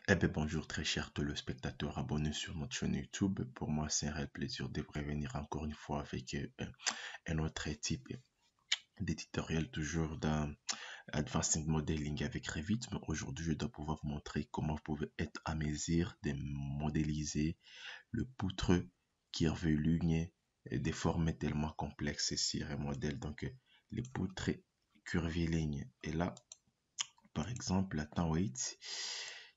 Eh bien, bonjour très cher téléspectateurs abonnés sur notre chaîne YouTube. Pour moi, c'est un réel plaisir de revenir encore une fois avec un autre type d'éditorial, toujours dans Advanced Modeling avec Revit. Mais aujourd'hui, je dois pouvoir vous montrer comment vous pouvez être à mesure de modéliser le poutre curviligne et des formes tellement complexes sur un modèle. Donc, les poutres curvilignes. Et là, par exemple, attends, wait.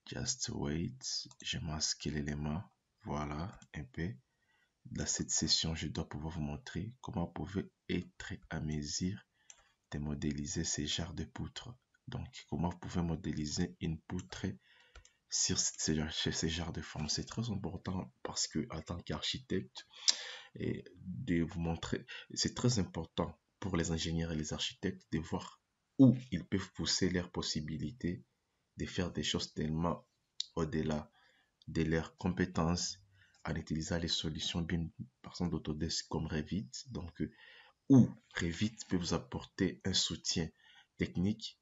Just wait. Je masque l'élément. Voilà, un peu. Dans cette session, je dois pouvoir vous montrer comment vous pouvez être à mesure de modéliser ces genres de poutres. Donc, comment vous pouvez modéliser une poutre sur ces genres de formes. C'est très important parce que, en tant qu'architecte, et de vous montrer, c'est très important pour les ingénieurs et les architectes de voir où ils peuvent pousser leurs possibilités de faire des choses tellement au-delà de leurs compétences en utilisant les solutions bien, par exemple d'Autodesk comme Revit. Donc, où Revit peut vous apporter un soutien technique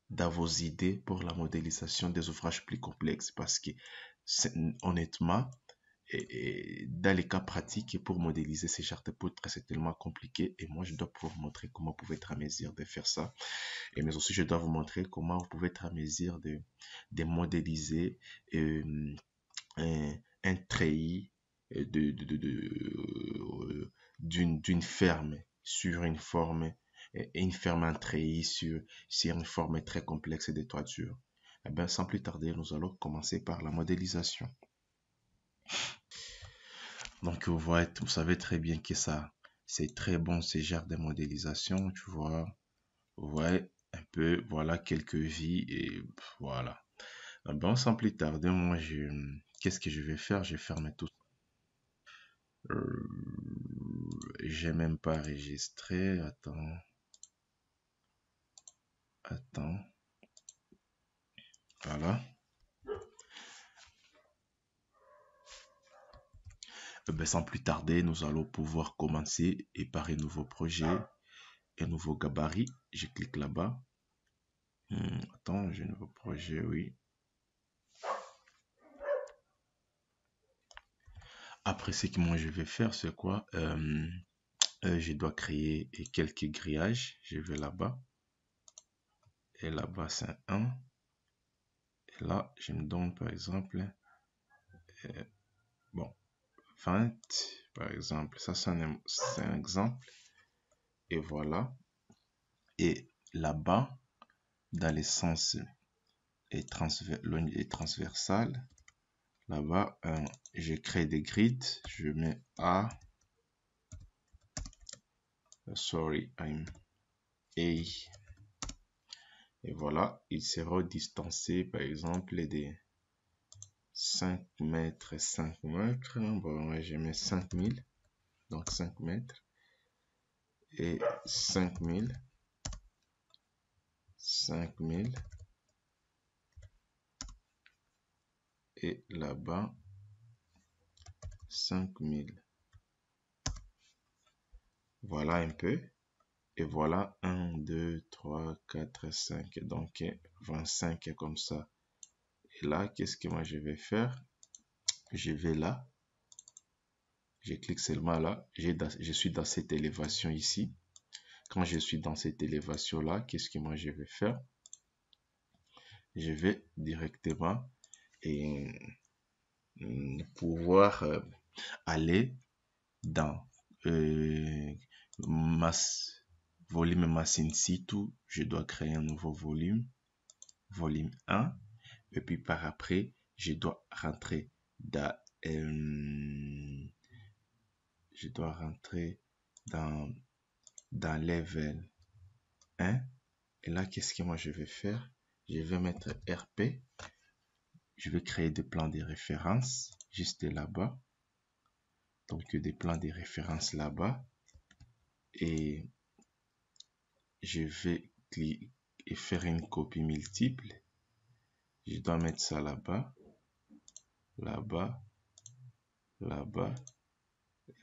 dans vos idées pour la modélisation des ouvrages plus complexes. Parce que, honnêtement, dans les cas pratiques, pour modéliser ces genres de poutres, c'est tellement compliqué. Et moi, je dois pouvoir vous montrer comment vous pouvez être à mesure de faire ça. Mais aussi, je dois vous montrer comment vous pouvez être à mesure de modéliser un treillis d'une ferme sur une forme, une ferme en treillis sur une forme très complexe de toiture. Eh bien, sans plus tarder, nous allons commencer par la modélisation. Donc, vous savez très bien que ça, c'est très bon ce genre de modélisation, tu vois. Ouais, un peu, voilà quelques vies et voilà. Bon, sans plus tarder, moi, qu'est-ce que je vais faire? Je vais fermer tout. J'ai même pas enregistré. Attends. Voilà. Ben, sans plus tarder, nous allons pouvoir commencer et par un nouveau projet, un nouveau gabarit. Je clique là-bas. Attends, j'ai un nouveau projet, oui. Après, ce que moi je vais faire, c'est quoi? Je dois créer quelques grillages. Je vais là-bas. Et là-bas, c'est 1. Et là, je me donne par exemple, bon, 20, par exemple. Ça, c'est un exemple. Et voilà. Et là-bas, dans les sens transversal, là-bas, je crée des grids. Je mets A. Sorry, I'm A. Et voilà, il sera distancé, par exemple, des 5 mètres et 5 mètres. Bon, je mets 5000. Donc 5 mètres. Et 5000. 5000. Et là-bas, 5000. Voilà un peu. Et voilà 1, 2, 3, 4, 5. Donc 25 comme ça. Et là, qu'est-ce que moi je vais faire? Je vais là. Je clique seulement là. Je suis dans cette élévation ici. Quand je suis dans cette élévation-là, qu'est-ce que moi je vais faire? Je vais directement pouvoir aller dans volume masse in situ. Je dois créer un nouveau volume, volume 1. Et puis par après, je dois rentrer dans dans level 1. Et là, qu'est-ce que moi je vais faire? Je vais mettre RP. Je vais créer des plans de référence juste là-bas. Donc des plans de référence là-bas. Et je vais cliquer et faire une copie multiple. Je dois mettre ça là-bas, là-bas, là-bas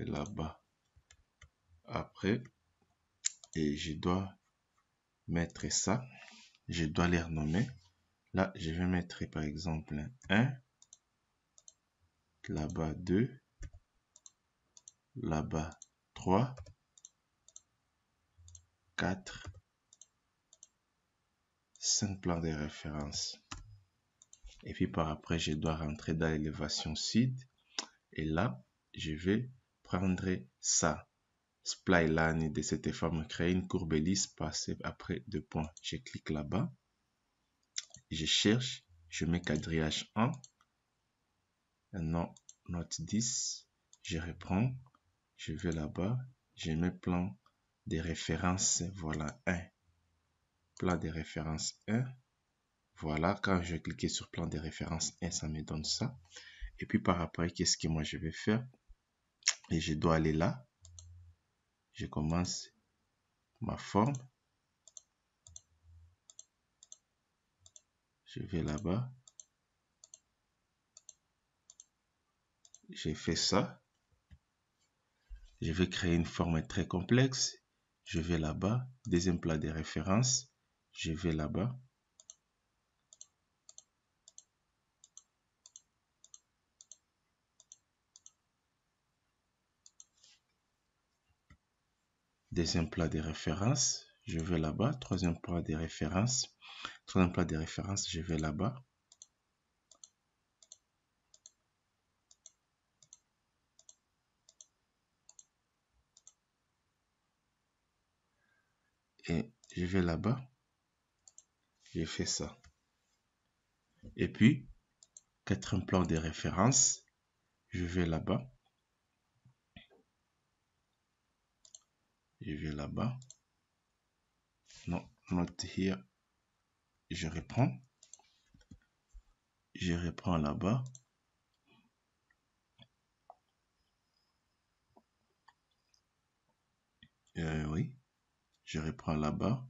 et là-bas. Après, et je dois mettre ça. Je dois les renommer. Là, je vais mettre par exemple 1, là-bas 2, là-bas 3, 4, 5 plans de référence. Et puis par après, je dois rentrer dans l'élévation sud. Et là, je vais prendre ça. Spline de cette forme, créer une courbe lisse, passer après 2 points. Je clique là-bas. Je cherche, je mets quadrillage 1. Non, note 10. Je reprends. Je vais là-bas. Je mets plan de référence. Voilà, 1. Plan de référence 1. Voilà, quand je clique sur plan de référence 1, ça me donne ça. Et puis par après, qu'est-ce que moi je vais faire? Et je dois aller là. Je commence ma forme. Je vais là-bas. J'ai fait ça. Je vais créer une forme très complexe. Je vais là-bas. Deuxième plat de référence. Je vais là-bas. Deuxième plat de référence. Je vais là-bas. Troisième plat de référence. Troisième plat de référence. Je vais là-bas. Et je vais là-bas. J'ai fait ça. Et puis, quatrième plan de référence. Je vais là-bas. Je vais là-bas. Non, not here. Je reprends. Je reprends là-bas. Oui. Je reprends là-bas.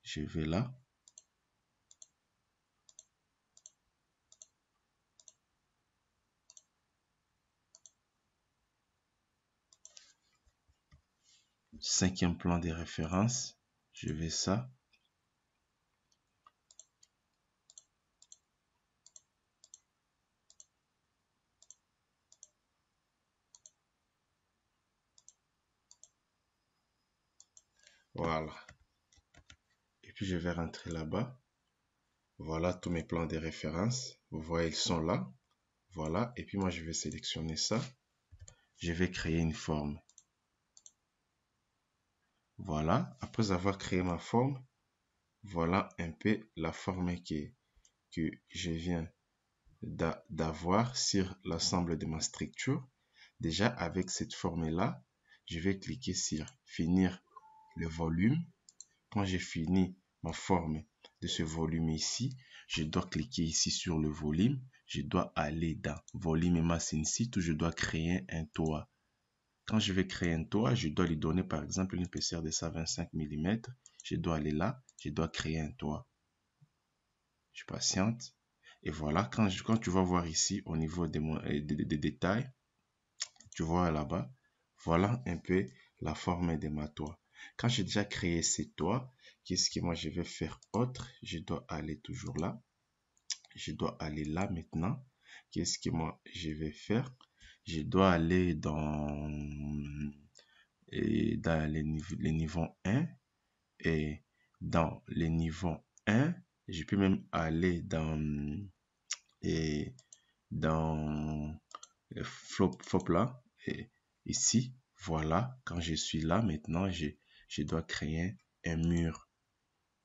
Je vais là. Cinquième plan de référence. Je vais ça. Voilà. Et puis je vais rentrer là-bas. Voilà tous mes plans de référence. Vous voyez, ils sont là. Voilà. Et puis moi, je vais sélectionner ça. Je vais créer une forme. Voilà. Après avoir créé ma forme, voilà un peu la forme que je viens d'avoir sur l'ensemble de ma structure. Déjà, avec cette forme-là, je vais cliquer sur finir le volume. Quand j'ai fini ma forme de ce volume ici, je dois cliquer ici sur le volume. Je dois aller dans volume et masse in situ. Je dois créer un toit. Quand je vais créer un toit, je dois lui donner par exemple une épaisseur de 125 mm. Je dois aller là. Je dois créer un toit. Je patiente. Et voilà, quand tu vas voir ici au niveau des détails, tu vois là-bas, voilà un peu la forme de ma toit. Quand j'ai déjà créé ces toits, qu'est-ce que moi je vais faire autre? Je dois aller toujours là. Je dois aller là maintenant. Qu'est-ce que moi je vais faire? Je dois aller dans les niveaux 1 et dans les niveaux 1, je peux même aller et dans flop là et ici. Voilà, quand je suis là maintenant, je dois créer un mur.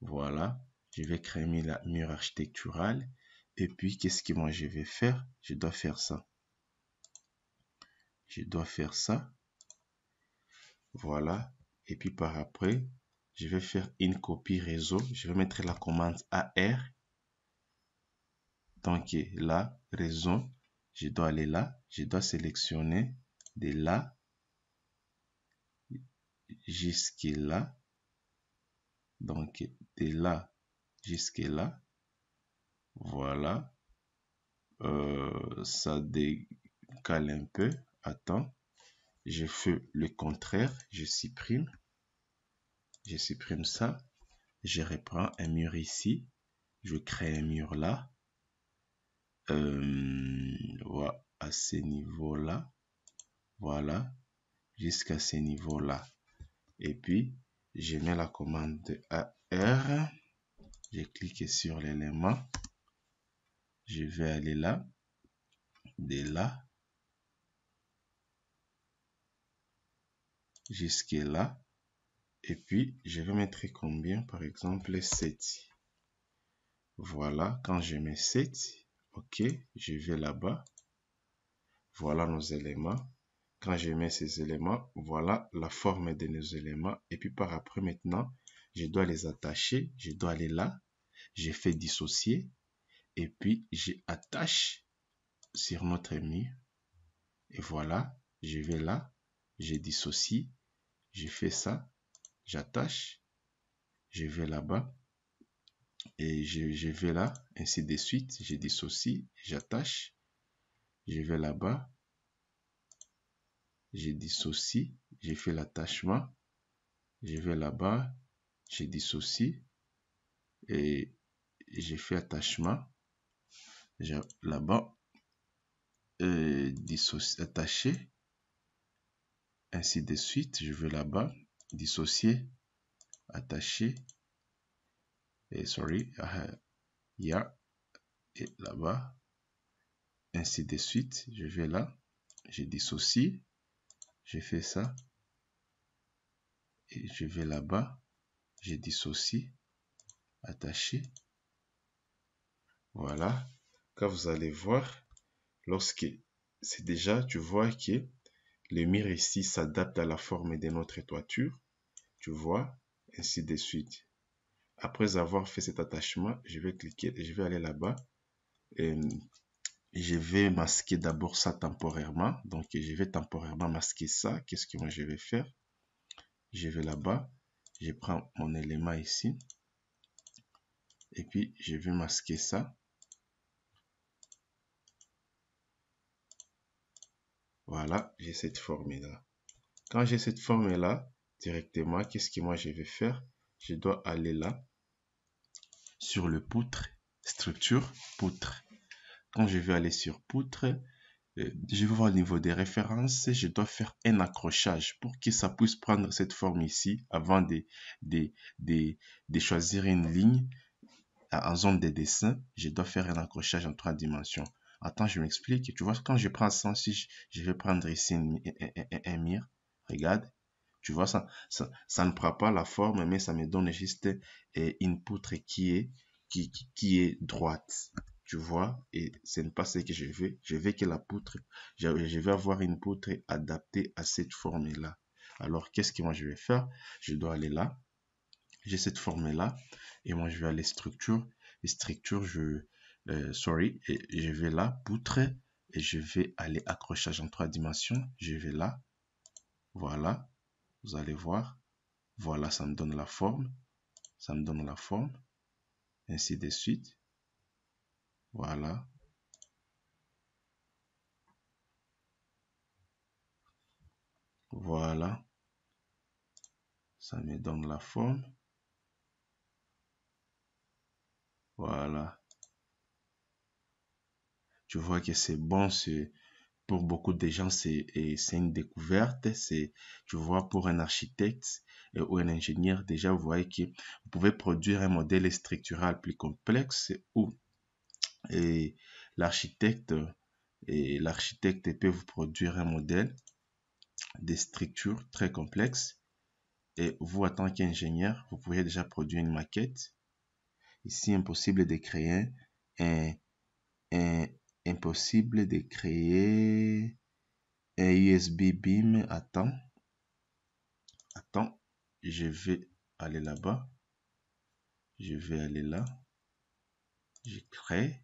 Voilà, je vais créer un mur architectural. Et puis, qu'est-ce que moi je vais faire? Je dois faire ça. Je dois faire ça. Voilà. Et puis par après, je vais faire une copie réseau. Je vais mettre la commande AR. Donc là, réseau, je dois aller là. Je dois sélectionner de là jusque là. Donc de là jusque là. Voilà. Ça décale un peu. Attends. Je fais le contraire. Je supprime ça. Je reprends un mur ici. Je crée un mur là. Voilà, à ce niveau-là. Voilà, jusqu'à ce niveau-là. Et puis, je mets la commande AR. Je clique sur l'élément. Je vais aller là. De là. Jusque là. Et puis, je vais mettre combien? Par exemple, 7. Voilà, quand je mets 7, ok, je vais là-bas. Voilà nos éléments. Quand je mets ces éléments, voilà la forme de nos éléments. Et puis par après, maintenant, je dois les attacher. Je dois aller là. Je fais dissocier. Et puis, j'attache sur notre mur. Et voilà, je vais là. Je dissocie. Je fais ça. J'attache. Je vais là-bas. Et je vais là. Ainsi de suite. Je dissocie. J'attache. Je vais là-bas. Je dissocie. Je fais l'attachement. Je vais là-bas. Je dissocie. Et j'ai fait attachement là-bas, attaché, ainsi de suite. Je vais là-bas, dissocier, attacher, et sorry, et là-bas, ainsi de suite. Je vais là, je dissocie, je fais ça, et je vais là-bas, je dissocie, attacher. Voilà, quand vous allez voir, lorsque c'est déjà, tu vois que le mur ici s'adapte à la forme de notre toiture, tu vois, ainsi de suite. Après avoir fait cet attachement, je vais cliquer, je vais aller là-bas. Je vais masquer d'abord ça temporairement. Donc, je vais temporairement masquer ça. Qu'est-ce que moi je vais faire? Je vais là-bas, je prends mon élément ici. Et puis, je vais masquer ça. Voilà, j'ai cette forme-là. Quand j'ai cette forme-là, directement, qu'est-ce que moi je vais faire? Je dois aller là, sur le poutre, structure, poutre. Quand je vais aller sur poutre, je vais voir au niveau des références, je dois faire un accrochage pour que ça puisse prendre cette forme ici avant de choisir une ligne en zone de dessin. Je dois faire un accrochage en 3 dimensions. Attends, je m'explique. Tu vois, quand je prends ça, si je vais prendre ici un mur, regarde, tu vois, ça ne prend pas la forme, mais ça me donne juste une poutre qui est droite. Tu vois, et ce n'est pas ce que je veux. Je veux que la poutre, je vais avoir une poutre adaptée à cette forme-là. Alors, qu'est-ce que moi je vais faire? Je dois aller là. J'ai cette forme-là. Et moi, je vais aller structure. Et structure, et je vais là, poutre. Et je vais aller accrochage en 3 dimensions. Je vais là. Voilà. Vous allez voir. Voilà, ça me donne la forme. Ça me donne la forme. Ainsi de suite. Voilà. Voilà. Ça me donne la forme. Voilà. Tu vois que c'est bon. Pour beaucoup de gens, c'est une découverte. Tu vois, pour un architecte ou un ingénieur, déjà, vous voyez que vous pouvez produire un modèle structural plus complexe ou l'architecte peut vous produire un modèle de structure très complexe. Et vous, en tant qu'ingénieur, vous pouvez déjà produire une maquette. Ici, impossible de créer un, impossible de créer un USB BIM. Attends, je vais aller là-bas. Je vais aller là. Je crée.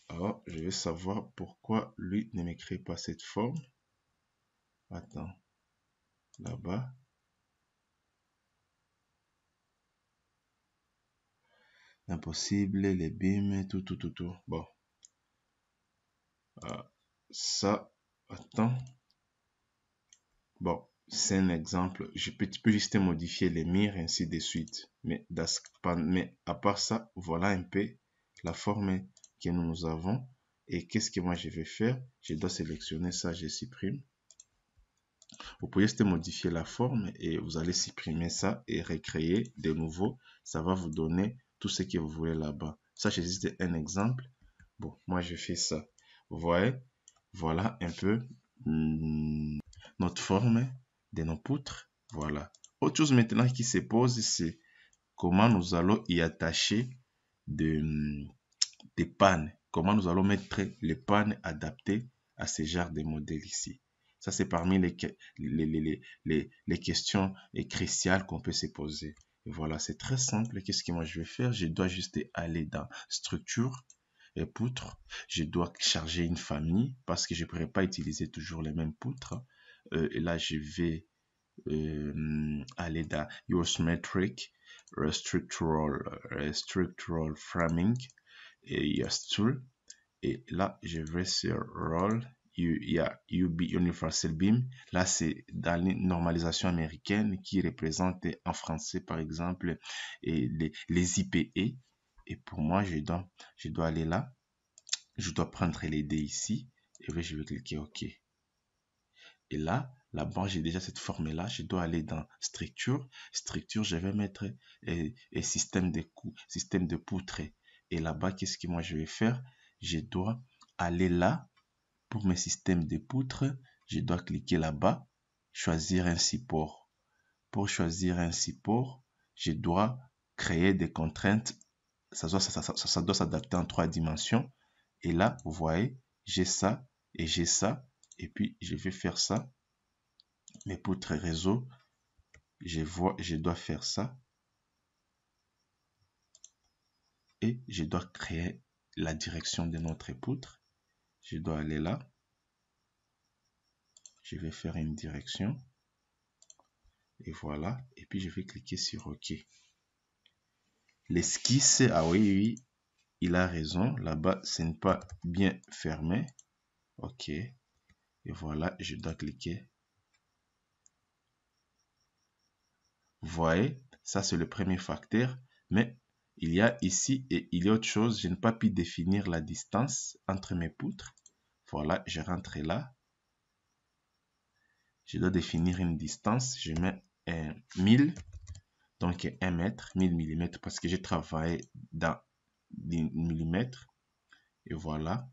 Alors, je vais savoir pourquoi lui ne me crée pas cette forme. Attends, là-bas. Impossible, les BIM, tout. Bon. Ça, attends. Bon, c'est un exemple. Tu peux juste modifier les murs, ainsi de suite. Mais à part ça, voilà un peu la forme que nous avons. Et qu'est-ce que moi je vais faire? Je dois sélectionner ça, je supprime. Vous pouvez juste modifier la forme et vous allez supprimer ça et recréer de nouveau. Ça va vous donner tout ce que vous voulez là-bas. Ça, c'est juste un exemple. Bon, moi, je fais ça. Vous voyez, voilà un peu notre forme de nos poutres. Voilà. Autre chose maintenant qui se pose, c'est comment nous allons y attacher des pannes. Comment nous allons mettre les pannes adaptées à ce genre de modèles ici. Ça, c'est parmi les questions cruciales qu'on peut se poser. Et voilà, c'est très simple. Qu'est-ce que moi je vais faire? Je dois juste aller dans structure et poutres. Je dois charger une famille parce que je ne pourrais pas utiliser toujours les mêmes poutres. Et là, je vais aller dans Use Metric, Structural Framing et Use Tool. Et là, je vais sur Roll. Il y a UB Universal Beam. Là, c'est dans les normalisations américaines qui représentent en français, par exemple, les IPE. Et pour moi, je dois aller là. Je dois prendre les dés ici. Et puis, je vais cliquer OK. Et là-bas, j'ai déjà cette forme-là. Je dois aller dans Structure. Structure, je vais mettre système de poutre. Et là-bas, qu'est-ce que moi je vais faire? Je dois aller là pour mes systèmes de poutres. Je dois cliquer là-bas, choisir un support. Pour choisir un support, je dois créer des contraintes. Ça doit s'adapter en 3 dimensions. Et là, vous voyez, j'ai ça et j'ai ça. Et puis, je vais faire ça. Mes poutres réseau, je dois faire ça. Et je dois créer la direction de notre poutre. Je dois aller là. Je vais faire une direction. Et voilà. Et puis, je vais cliquer sur OK. L'esquisse, ah oui, il a raison. Là-bas, ce n'est pas bien fermé. OK. Et voilà, je dois cliquer. Vous voyez, ça, c'est le premier facteur. Mais il y a ici et il y a autre chose. Je n'ai pas pu définir la distance entre mes poutres. Voilà, je rentre là. Je dois définir une distance. Je mets 1000. Donc 1 mètre, 1000 mm parce que j'ai travaillé dans des millimètres. Et voilà.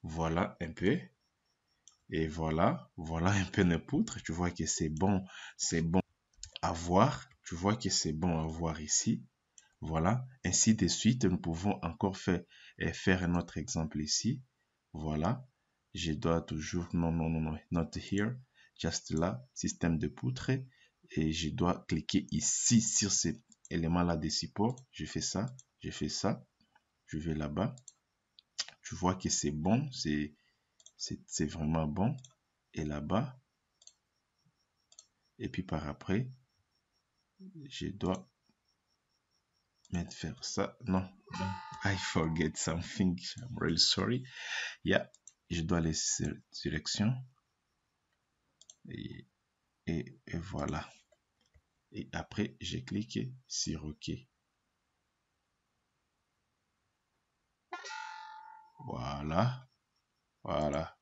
Voilà un peu. Et voilà. Voilà un peu nos poutres. Tu vois que c'est bon à voir. Tu vois que c'est bon à voir ici. Voilà. Ainsi de suite, nous pouvons encore faire un autre exemple ici. Voilà. Je dois toujours, non, not here. Just là, système de poutres. Et je dois cliquer ici sur ces éléments-là de support. Je fais ça, je fais ça. Je vais là-bas. Tu vois que c'est bon, c'est vraiment bon. Et là-bas. Et puis par après, je dois faire ça. Non, I forget something. I'm really sorry. Yeah, je dois aller sur direction. Et voilà. Et après, je clique sur OK. Voilà. Voilà.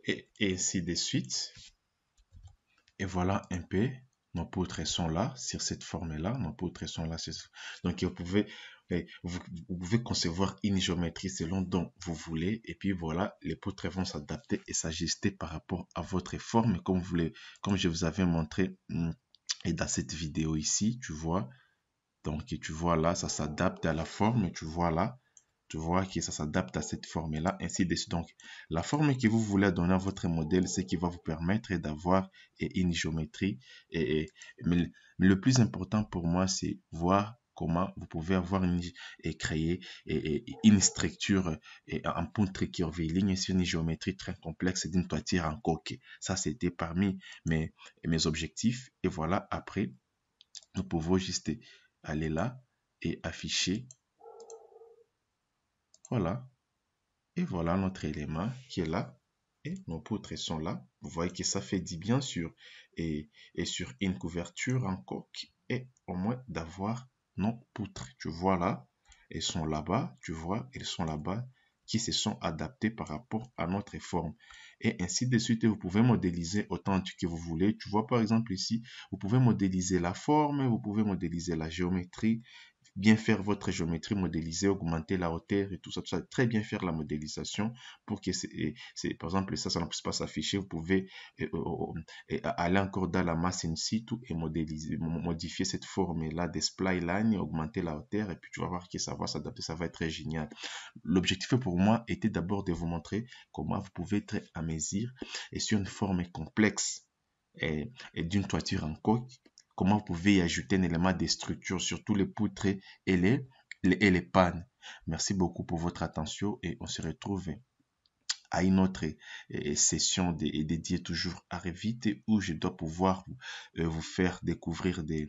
Et ainsi de suite. Et voilà un peu. Nos poutres sont là, sur cette forme-là. Nos poutres sont là. Donc, vous pouvez concevoir une géométrie selon dont vous voulez. Et puis voilà, les poutres vont s'adapter et s'ajuster par rapport à votre forme. Comme je vous avais montré et dans cette vidéo ici, tu vois. Donc, tu vois là, ça s'adapte à la forme. Tu vois là, tu vois que ça s'adapte à cette forme-là, ainsi de suite. Donc, la forme que vous voulez donner à votre modèle, c'est qui va vous permettre d'avoir une géométrie. Mais le plus important pour moi, c'est voir comment vous pouvez avoir créer une structure en poutre curviligne sur une géométrie très complexe d'une toiture en coque. Ça, c'était parmi mes objectifs. Et voilà, après, nous pouvons juste aller là et afficher. Voilà. Et voilà notre élément qui est là. Et nos poutres sont là. Vous voyez que ça fait 10 bien sûr. Et sur une couverture en coque. Et au moins d'avoir nos poutres. Tu vois là, elles sont là-bas. Tu vois, elles sont là-bas qui se sont adaptées par rapport à notre forme. Et ainsi de suite, vous pouvez modéliser autant que vous voulez. Tu vois par exemple ici, vous pouvez modéliser la forme, vous pouvez modéliser la géométrie, bien faire votre géométrie modélisée, augmenter la hauteur et tout ça, très bien faire la modélisation pour que par exemple, ça ne puisse pas s'afficher. Vous pouvez aller encore dans la masse in situ et modéliser, modifier cette forme-là des splines, augmenter la hauteur et puis tu vas voir que ça va s'adapter, ça va être très génial. L'objectif pour moi était d'abord de vous montrer comment vous pouvez être à mesure et sur une forme complexe et d'une toiture en coque, comment vous pouvez y ajouter un élément de structure sur tous les poutres et les pannes. Merci beaucoup pour votre attention et on se retrouve à une autre session dédiée toujours à Revit où je dois pouvoir vous faire découvrir des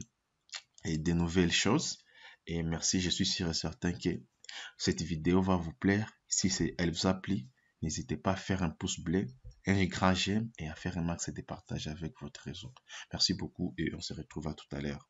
nouvelles choses. Et merci, je suis sûr et certain que cette vidéo va vous plaire. Si elle vous a plu, n'hésitez pas à faire un pouce bleu, un grand j'aime et à faire un max de partage avec votre réseau. Merci beaucoup et on se retrouve à tout à l'heure.